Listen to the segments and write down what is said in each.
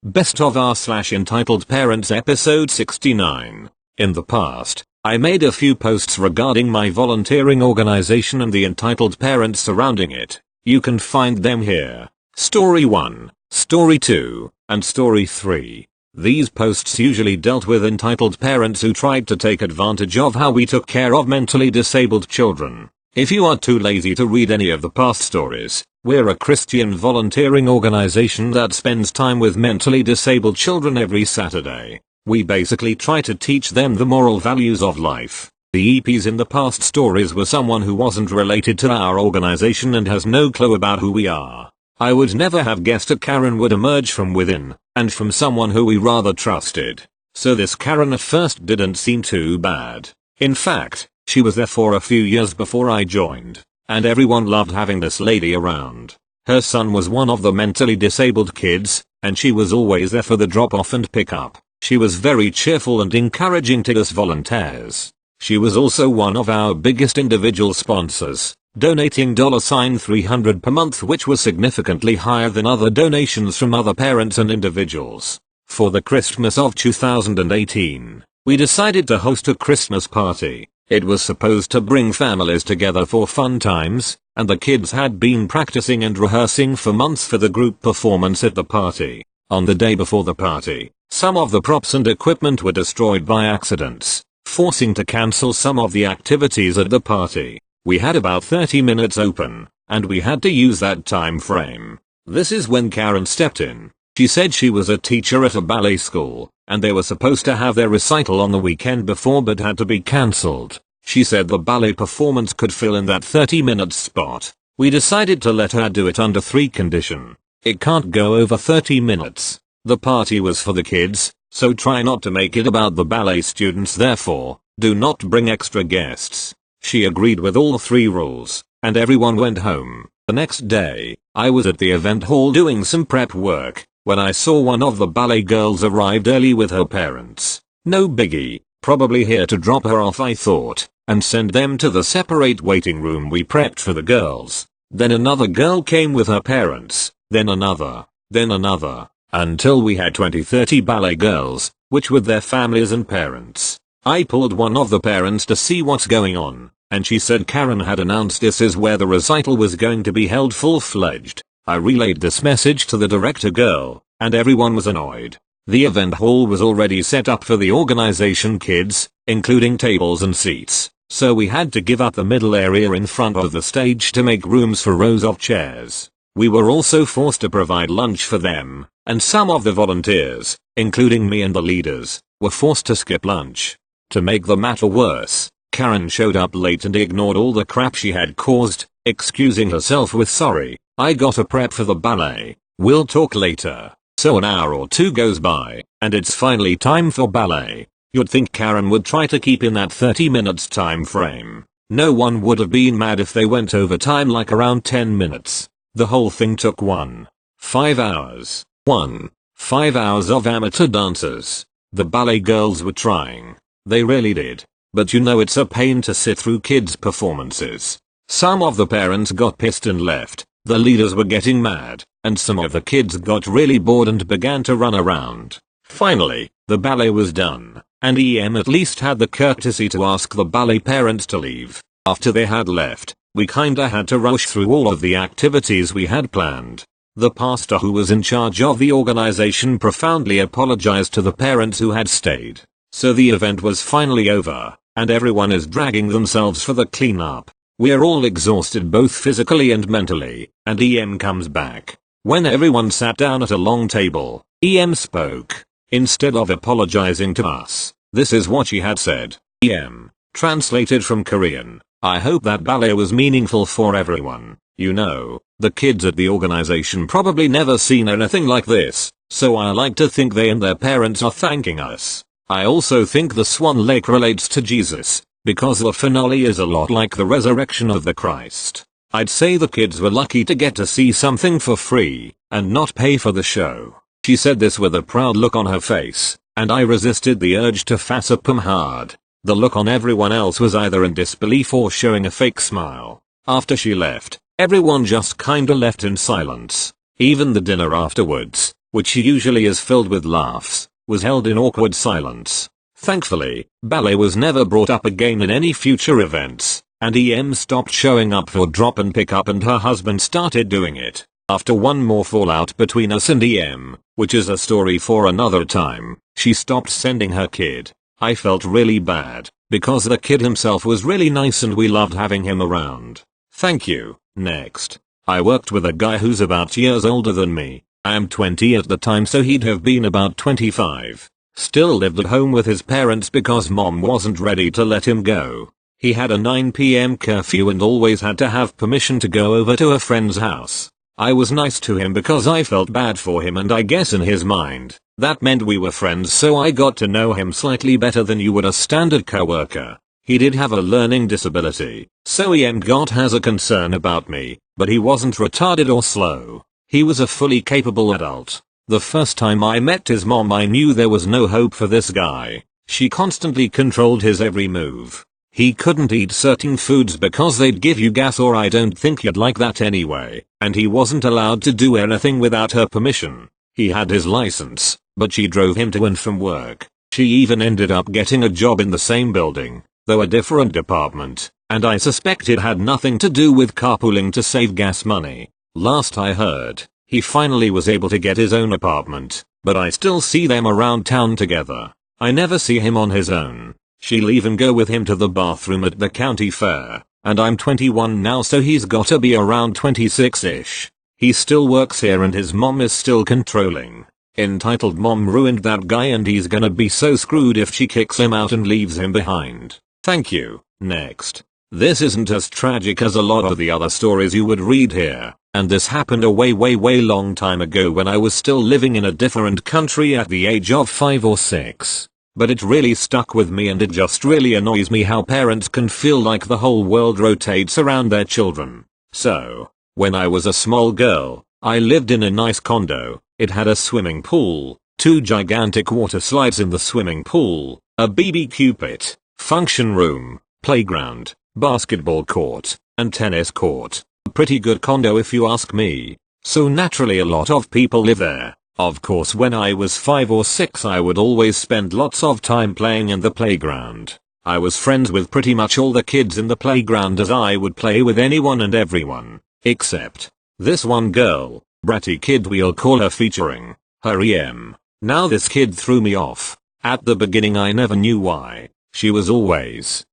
Best of r/entitled parents episode 69. In the past, I made a few posts regarding my volunteering organization and the entitled parents surrounding it. You can find them here. Story 1, Story 2, and Story 3. These posts usually dealt with entitled parents who tried to take advantage of how we took care of mentally disabled children. If you are too lazy to read any of the past stories, we're a Christian volunteering organization that spends time with mentally disabled children every Saturday. We basically try to teach them the moral values of life. The EPs in the past stories were someone who wasn't related to our organization and has no clue about who we are. I would never have guessed a Karen would emerge from within, and from someone who we rather trusted. So this Karen at first didn't seem too bad. In fact, she was there for a few years before I joined, and everyone loved having this lady around. Her son was one of the mentally disabled kids, and she was always there for the drop-off and pick-up. She was very cheerful and encouraging to us volunteers. She was also one of our biggest individual sponsors, donating $300 per month, which was significantly higher than other donations from other parents and individuals. For the Christmas of 2018, we decided to host a Christmas party. It was supposed to bring families together for fun times, and the kids had been practicing and rehearsing for months for the group performance at the party. On the day before the party, some of the props and equipment were destroyed by accidents, forcing to cancel some of the activities at the party. We had about 30 minutes open, and we had to use that time frame. This is when Karen stepped in. She said she was a teacher at a ballet school, and they were supposed to have their recital on the weekend before but had to be cancelled. She said the ballet performance could fill in that 30-minute spot. We decided to let her do it under 3 conditions. It can't go over 30 minutes. The party was for the kids, so try not to make it about the ballet students, therefore, do not bring extra guests. She agreed with all 3 rules, and everyone went home. The next day, I was at the event hall doing some prep work, when I saw one of the ballet girls arrived early with her parents. No biggie, probably here to drop her off, I thought, and send them to the separate waiting room we prepped for the girls. Then another girl came with her parents, then another, until we had 20-30 ballet girls, which with their families and parents. I pulled one of the parents to see what's going on, and she said Karen had announced this is where the recital was going to be held full-fledged. I relayed this message to the director girl, and everyone was annoyed. The event hall was already set up for the organization kids, including tables and seats, so we had to give up the middle area in front of the stage to make rooms for rows of chairs. We were also forced to provide lunch for them, and some of the volunteers, including me and the leaders, were forced to skip lunch. To make the matter worse, Karen showed up late and ignored all the crap she had caused, excusing herself with "Sorry, I gotta prep for the ballet, we'll talk later." So an hour or 2 goes by, and it's finally time for ballet. You'd think Karen would try to keep in that 30 minutes time frame. No one would have been mad if they went over time, like around 10 minutes. The whole thing took 5 hours. 5 hours of amateur dancers. The ballet girls were trying. They really did. But you know it's a pain to sit through kids' performances. Some of the parents got pissed and left. The leaders were getting mad, and some of the kids got really bored and began to run around. Finally, the ballet was done, and EM at least had the courtesy to ask the ballet parents to leave. After they had left, we kinda had to rush through all of the activities we had planned. The pastor who was in charge of the organization profoundly apologized to the parents who had stayed. So the event was finally over, and everyone is dragging themselves for the cleanup. We're all exhausted both physically and mentally, and EM comes back. When everyone sat down at a long table, EM spoke. Instead of apologizing to us, this is what she had said. EM, translated from Korean: I hope that ballet was meaningful for everyone. You know, the kids at the organization probably never seen anything like this, so I like to think they and their parents are thanking us. I also think the Swan Lake relates to Jesus, because the finale is a lot like the resurrection of the Christ. I'd say the kids were lucky to get to see something for free, and not pay for the show. She said this with a proud look on her face, and I resisted the urge to fassap them hard. The look on everyone else was either in disbelief or showing a fake smile. After she left, everyone just kinda left in silence. Even the dinner afterwards, which usually is filled with laughs, was held in awkward silence. Thankfully, ballet was never brought up again in any future events, and EM stopped showing up for drop and pick up and her husband started doing it. After one more fallout between us and EM, which is a story for another time, she stopped sending her kid. I felt really bad, because the kid himself was really nice and we loved having him around. Thank you. Next. I worked with a guy who's about years older than me. I am 20 at the time, so he'd have been about 25. Still lived at home with his parents because mom wasn't ready to let him go. He had a 9 PM curfew and always had to have permission to go over to a friend's house. I was nice to him because I felt bad for him, and I guess in his mind, that meant we were friends, so I got to know him slightly better than you would a standard coworker. He did have a learning disability, so EM has a concern about me, but he wasn't retarded or slow. He was a fully capable adult. The first time I met his mom, I knew there was no hope for this guy. She constantly controlled his every move. He couldn't eat certain foods because they'd give you gas, or I don't think you'd like that anyway, and he wasn't allowed to do anything without her permission. He had his license, but she drove him to and from work. She even ended up getting a job in the same building, though a different department, and I suspect it had nothing to do with carpooling to save gas money. Last I heard, he finally was able to get his own apartment, but I still see them around town together. I never see him on his own. She'll even go with him to the bathroom at the county fair, and I'm 21 now, so he's gotta be around 26-ish. He still works here and his mom is still controlling. Entitled mom ruined that guy and he's gonna be so screwed if she kicks him out and leaves him behind. Thank you. Next. This isn't as tragic as a lot of the other stories you would read here, and this happened a way long time ago when I was still living in a different country at the age of 5 or 6. But it really stuck with me, and it just really annoys me how parents can feel like the whole world rotates around their children. So, when I was a small girl, I lived in a nice condo. It had a swimming pool, 2 gigantic water slides in the swimming pool, a BBQ pit, function room, playground, basketball court, and tennis court. A pretty good condo if you ask me. So naturally a lot of people live there. Of course, when I was 5 or 6 I would always spend lots of time playing in the playground. I was friends with pretty much all the kids in the playground, as I would play with anyone and everyone, except this one girl, bratty kid, we'll call her featuring her EM. Now this kid threw me off. At the beginning I never knew why. She was always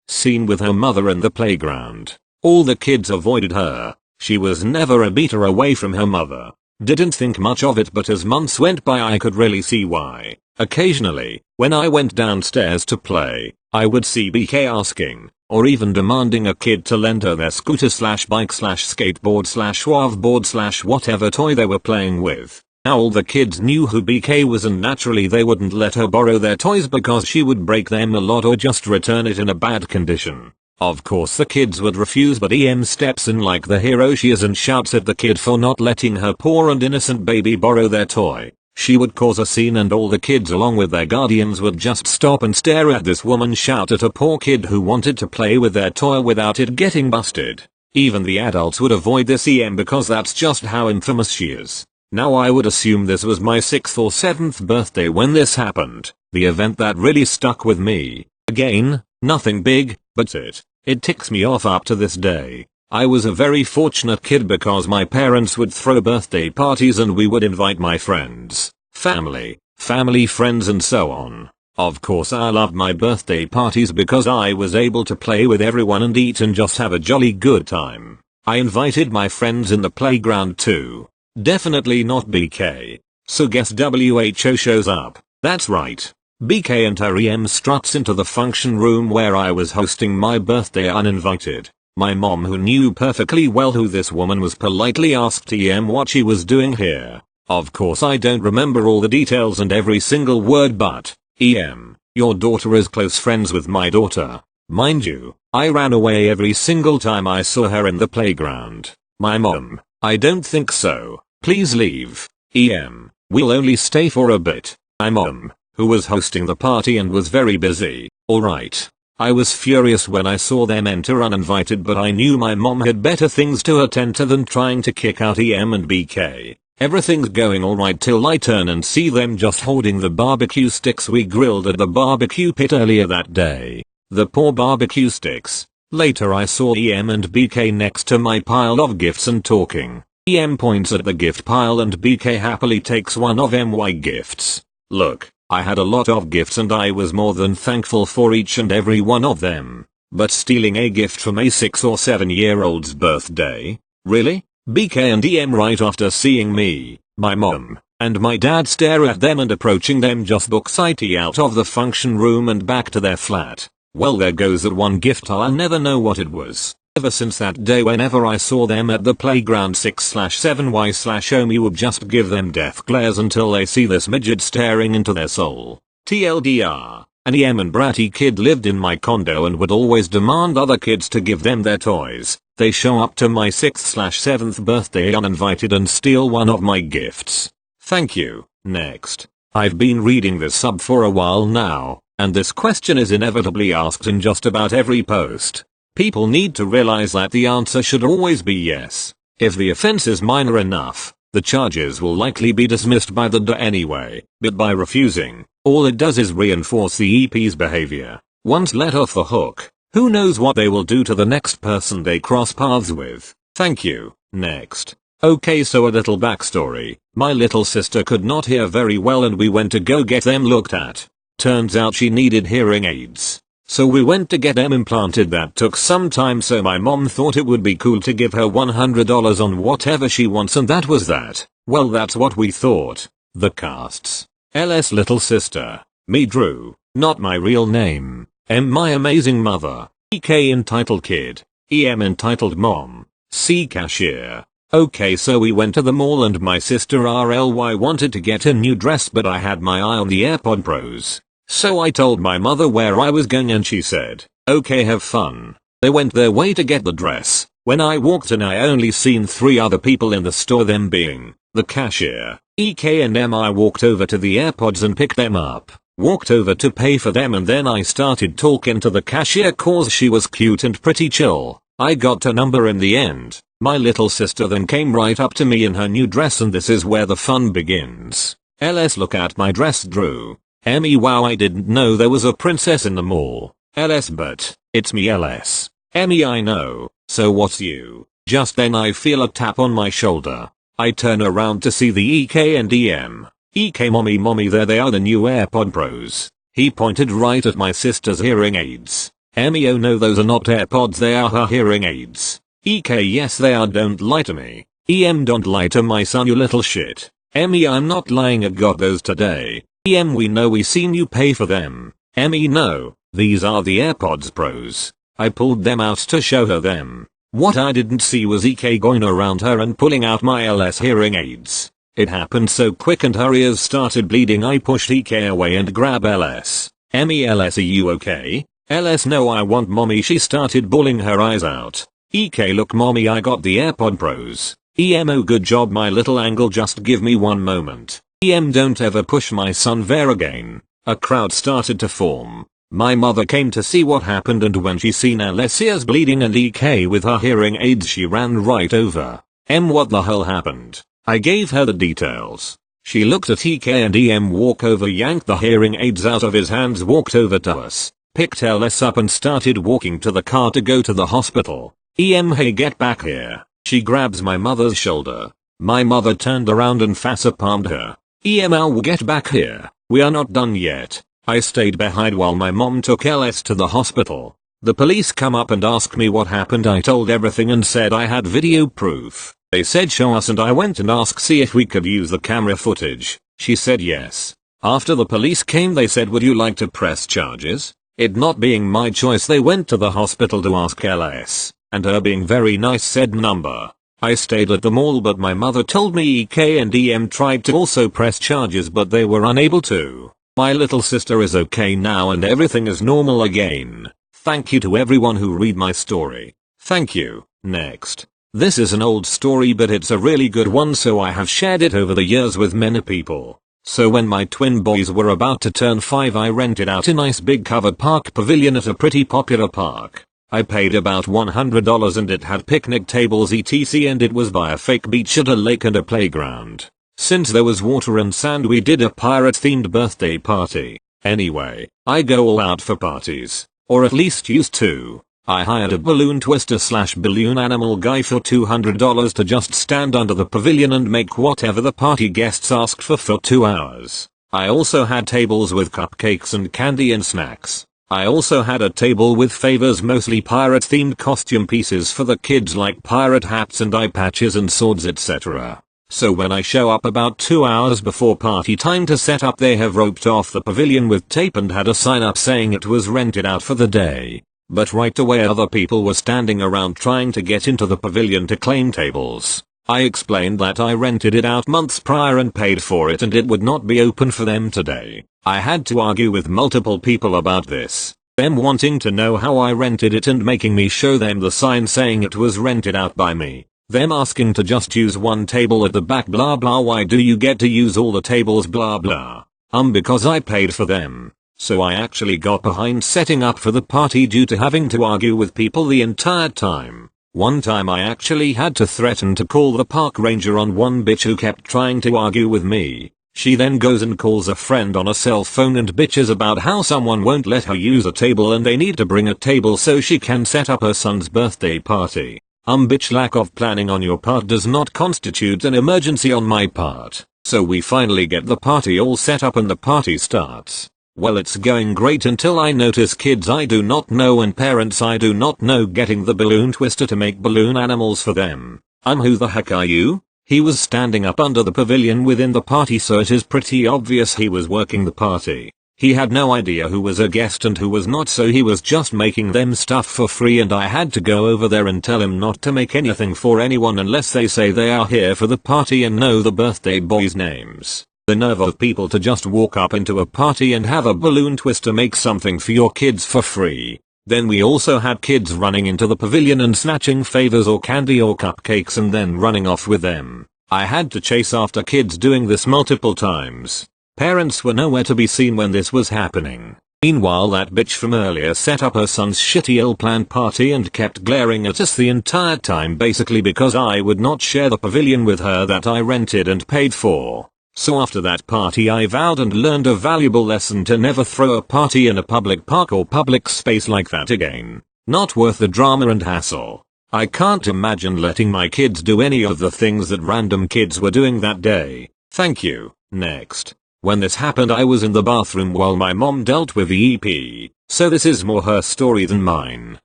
seen with her mother in the playground. All the kids avoided her. She was never a meter away from her mother. Didn't think much of it, but as months went by I could really see why. Occasionally, when I went downstairs to play, I would see BK asking, or even demanding a kid to lend her their scooter / bike / skateboard / waveboard / whatever toy they were playing with. Now all the kids knew who BK was, and naturally they wouldn't let her borrow their toys because she would break them a lot or just return it in a bad condition. Of course the kids would refuse, but EM steps in like the hero she is and shouts at the kid for not letting her poor and innocent baby borrow their toy. She would cause a scene and all the kids along with their guardians would just stop and stare at this woman shout at a poor kid who wanted to play with their toy without it getting busted. Even the adults would avoid this EM because that's just how infamous she is. Now I would assume this was my 6th or 7th birthday when this happened, the event that really stuck with me. Again, nothing big, but it ticks me off up to this day. I was a very fortunate kid because my parents would throw birthday parties and we would invite my friends, family, friends and so on. Of course I loved my birthday parties because I was able to play with everyone and eat and just have a jolly good time. I invited my friends in the playground too. Definitely not BK. So guess WHO shows up. That's right. BK and her EM struts into the function room where I was hosting my birthday uninvited. My mom, who knew perfectly well who this woman was, politely asked EM what she was doing here. Of course I don't remember all the details and every single word, but EM, your daughter is close friends with my daughter. Mind you, I ran away every single time I saw her in the playground. My mom, I don't think so. Please leave. EM, we'll only stay for a bit. My mom, who was hosting the party and was very busy. Alright. I was furious when I saw them enter uninvited, but I knew my mom had better things to attend to than trying to kick out EM and BK. Everything's going alright till I turn and see them just holding the barbecue sticks we grilled at the barbecue pit earlier that day. The poor barbecue sticks. Later I saw EM and BK next to my pile of gifts and talking. EM points at the gift pile and BK happily takes one of my gifts. Look, I had a lot of gifts and I was more than thankful for each and every one of them. But stealing a gift from a 6 or 7-year-old's birthday? Really? BK and EM right after seeing me, my mom, and my dad stare at them and approaching them just book sighty out of the function room and back to their flat. Well, there goes that one gift I'll never know what it was. Ever since that day whenever I saw them at the playground 6/7y/Omi would just give them death glares until they see this midget staring into their soul. TLDR, an EM and bratty kid lived in my condo and would always demand other kids to give them their toys. They show up to my 6th/7th birthday uninvited and steal one of my gifts. Thank you. Next. I've been reading this sub for a while now, and this question is inevitably asked in just about every post. People need to realize that the answer should always be yes. If the offense is minor enough, the charges will likely be dismissed by the DA anyway, but by refusing, all it does is reinforce the EP's behavior. Once let off the hook, who knows what they will do to the next person they cross paths with. Thank you. Next. Okay, so a little backstory. My little sister could not hear very well and we went to go get them looked at. Turns out she needed hearing aids. So we went to get them implanted. That took some time, so my mom thought it would be cool to give her $100 on whatever she wants, and that was that. Well, that's what we thought. The casts. LS little sister. Me Drew. Not my real name. M my amazing mother. EK entitled kid. EM entitled mom. C cashier. Okay, so we went to the mall and my sister RLY wanted to get a new dress, but I had my eye on the AirPod Pros. So I told my mother where I was going and she said, okay, have fun. They went their way to get the dress. When I walked in I only seen 3 other people in the store, them being the cashier, EK and M. I walked over to the AirPods and picked them up. Walked over to pay for them and then I started talking to the cashier cause she was cute and pretty chill. I got her number in the end. My little sister then came right up to me in her new dress and this is where the fun begins. LS look at my dress Drew. ME wow, I didn't know there was a princess in the mall. LS but, it's me LS. ME I know, so what's you? Just then I feel a tap on my shoulder. I turn around to see the EK and EM. EK mommy there they are, the new AirPod Pros. He pointed right at my sister's hearing aids. ME oh no, those are not AirPods, they are her hearing aids. EK yes they are, don't lie to me. EM don't lie to my son you little shit. ME I'm not lying, I got those today. EM we know, we seen you pay for them. ME no, these are the AirPods Pros. I pulled them out to show her them. What I didn't see was EK going around her and pulling out my LS hearing aids. It happened so quick and her ears started bleeding. I pushed EK away and grabbed LS. ME LS are you okay? LS no, I want mommy. She started bawling her eyes out. EK look mommy, I got the AirPod Pros. EM oh good job my little angle, just give me one moment. EM don't ever push my son there again. A crowd started to form. My mother came to see what happened and when she seen LS ears bleeding and EK with her hearing aids she ran right over. What the hell happened? I gave her the details. She looked at EK and EM walk over, yanked the hearing aids out of his hands, walked over to us, picked LS up and started walking to the car to go to the hospital. EM hey get back here. She grabs my mother's shoulder. My mother turned around and facepalmed her. EM I'll get back here. We are not done yet. I stayed behind while my mom took LS to the hospital. The police come up and asked me what happened. I told everything and said I had video proof. They said show us and I went and asked see if we could use the camera footage. She said yes. After the police came they said would you like to press charges? It not being my choice they went to the hospital to ask LS. And her being very nice said number. I stayed at the mall but my mother told me EK and EM tried to also press charges but they were unable to. My little sister is okay now and everything is normal again. Thank you to everyone who read my story. Thank you. Next. This is an old story but it's a really good one, so I have shared it over the years with many people. So when my twin boys were about to turn 5 I rented out a nice big covered park pavilion at a pretty popular park. I paid about $100 and it had picnic tables etc, and it was by a fake beach at a lake and a playground. Since there was water and sand, we did a pirate themed birthday party. Anyway, I go all out for parties. Or at least used to. I hired a balloon twister / balloon animal guy for $200 to just stand under the pavilion and make whatever the party guests asked for 2 hours. I also had tables with cupcakes and candy and snacks. I also had a table with favors, mostly pirate themed costume pieces for the kids like pirate hats and eye patches and swords etc. So when I show up about 2 hours before party time to set up, they have roped off the pavilion with tape and had a sign up saying it was rented out for the day. But right away other people were standing around trying to get into the pavilion to claim tables. I explained that I rented it out months prior and paid for it and it would not be open for them today. I had to argue with multiple people about this. Them wanting to know how I rented it and making me show them the sign saying it was rented out by me. Them asking to just use one table at the back blah blah, why do you get to use all the tables blah blah. Because I paid for them. So I actually got behind setting up for the party due to having to argue with people the entire time. One time I actually had to threaten to call the park ranger on one bitch who kept trying to argue with me. She then goes and calls a friend on a cell phone and bitches about how someone won't let her use a table and they need to bring a table so she can set up her son's birthday party. Bitch, lack of planning on your part does not constitute an emergency on my part. So we finally get the party all set up and the party starts. Well, it's going great until I notice kids I do not know and parents I do not know getting the balloon twister to make balloon animals for them. Who the heck are you? He was standing up under the pavilion within the party, so it is pretty obvious he was working the party. He had no idea who was a guest and who was not, so he was just making them stuff for free and I had to go over there and tell him not to make anything for anyone unless they say they are here for the party and know the birthday boys' names. The nerve of people to just walk up into a party and have a balloon twister make something for your kids for free. Then we also had kids running into the pavilion and snatching favors or candy or cupcakes and then running off with them. I had to chase after kids doing this multiple times. Parents were nowhere to be seen when this was happening. Meanwhile, that bitch from earlier set up her son's shitty ill-planned party and kept glaring at us the entire time, basically because I would not share the pavilion with her that I rented and paid for. So after that party I vowed and learned a valuable lesson to never throw a party in a public park or public space like that again. Not worth the drama and hassle. I can't imagine letting my kids do any of the things that random kids were doing that day. Thank you. Next. When this happened I was in the bathroom while my mom dealt with the EP, so this is more her story than mine.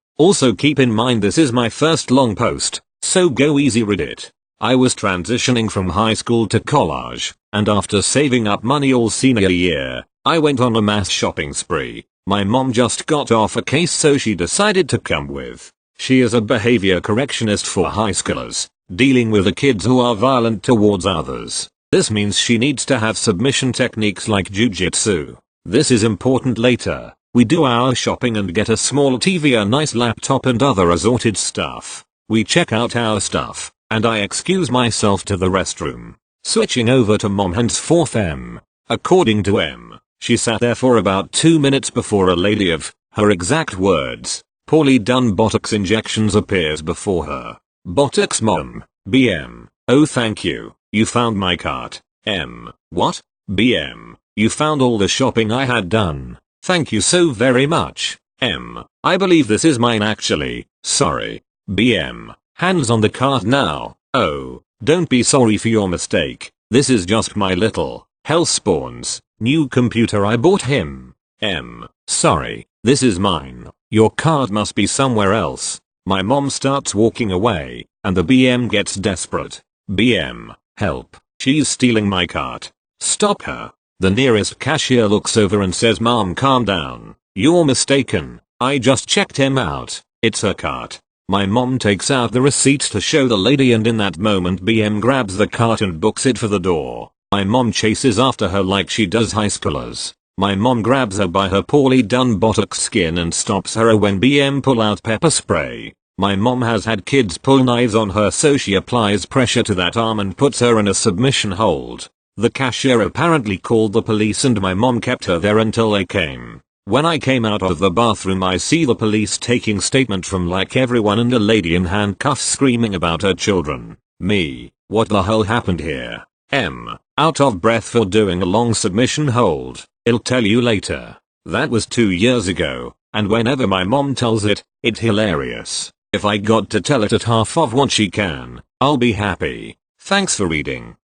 Also keep in mind this is my first long post, so go easy read it. I was transitioning from high school to college, and after saving up money all senior year, I went on a mass shopping spree. My mom just got off a case so she decided to come with. She is a behavior correctionist for high schoolers, dealing with the kids who are violent towards others. This means she needs to have submission techniques like jujitsu. This is important later. We do our shopping and get a small TV, a nice laptop and other assorted stuff. We check out our stuff, and I excuse myself to the restroom. Switching over to mom henceforth M. According to M, she sat there for about 2 minutes before a lady of, her exact words, poorly done botox injections appears before her. Botox mom. BM. Oh thank you. You found my cart. M. What? BM. You found all the shopping I had done. Thank you so very much. M. I believe this is mine actually. Sorry. BM. Hands on the cart now. Oh, don't be sorry for your mistake. This is just my little hellspawn's new computer I bought him. M. Sorry. This is mine. Your card must be somewhere else. My mom starts walking away, and the BM gets desperate. BM. Help. She's stealing my cart. Stop her. The nearest cashier looks over and says, Mom, calm down. You're mistaken. I just checked him out. It's her cart. My mom takes out the receipt to show the lady, and in that moment BM grabs the cart and books it for the door. My mom chases after her like she does high schoolers. My mom grabs her by her poorly done botox skin and stops her when BM pull out pepper spray. My mom has had kids pull knives on her, so she applies pressure to that arm and puts her in a submission hold. The cashier apparently called the police and my mom kept her there until they came. When I came out of the bathroom I see the police taking statement from like everyone and a lady in handcuffs screaming about her children. Me, what the hell happened here? Out of breath for doing a long submission hold. I'll tell you later. That was 2 years ago, and whenever my mom tells it, it's hilarious. If I got to tell it at half of what she can, I'll be happy. Thanks for reading.